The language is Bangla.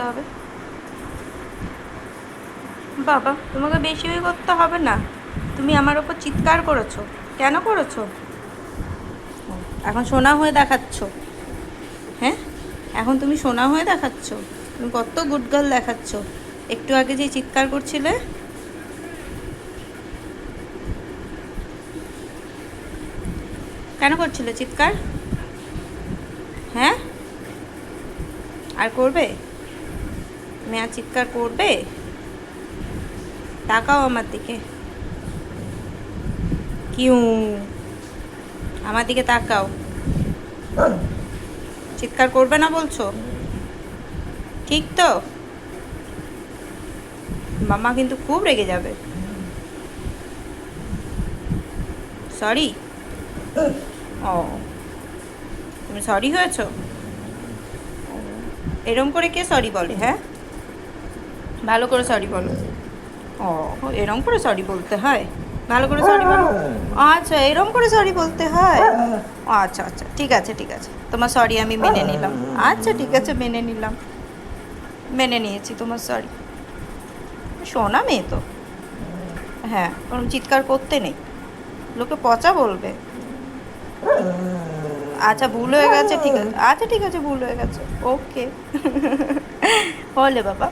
করতে হবে? বাবা, তোমাকে বেশি করতে হবে না। তুমি আমার ওপর চিৎকার করেছো, কেন করেছো? এখন সোনা হয়ে দেখাচ্ছ? হ্যাঁ, এখন তুমি সোনা হয়ে দেখাচ্ছ? তুমি কত গুড গার্ল দেখাচ্ছ। একটু আগে যে চিৎকার করছিলে, কেন করছিলে চিৎকার? হ্যাঁ, আর করবে? তুমি আর চিৎকার করবে? তাকাও আমার দিকে। কিউ, আমার দিকে তাকাও। চিৎকার করবে না বলছো? ঠিক তো? মামা কিন্তু খুব রেগে যাবে। সরি? ও, তুমি সরি হয়েছো? এরম করে কে সরি বলে? হ্যাঁ, ভালো করে সরি বলো। ও, এরম করে সরি বলতে হয়? ভালো করে সরি বলো। আচ্ছা, এরম করে সরি বলতে হয়। আচ্ছা আচ্ছা, ঠিক আছে ঠিক আছে, তোমার সরি আমি মেনে নিলাম। আচ্ছা ঠিক আছে, মেনে নিলাম, মেনে নিয়েছি তোমার সরি। শোনা মেয়ে তো। হ্যাঁ, ওরম চিৎকার করতে নেই, লোকে পচা বলবে। আচ্ছা, ভুল হয়ে গেছে, ঠিক আছে, আচ্ছা ঠিক আছে, ভুল হয়ে গেছে, ওকে। হলে বাবা।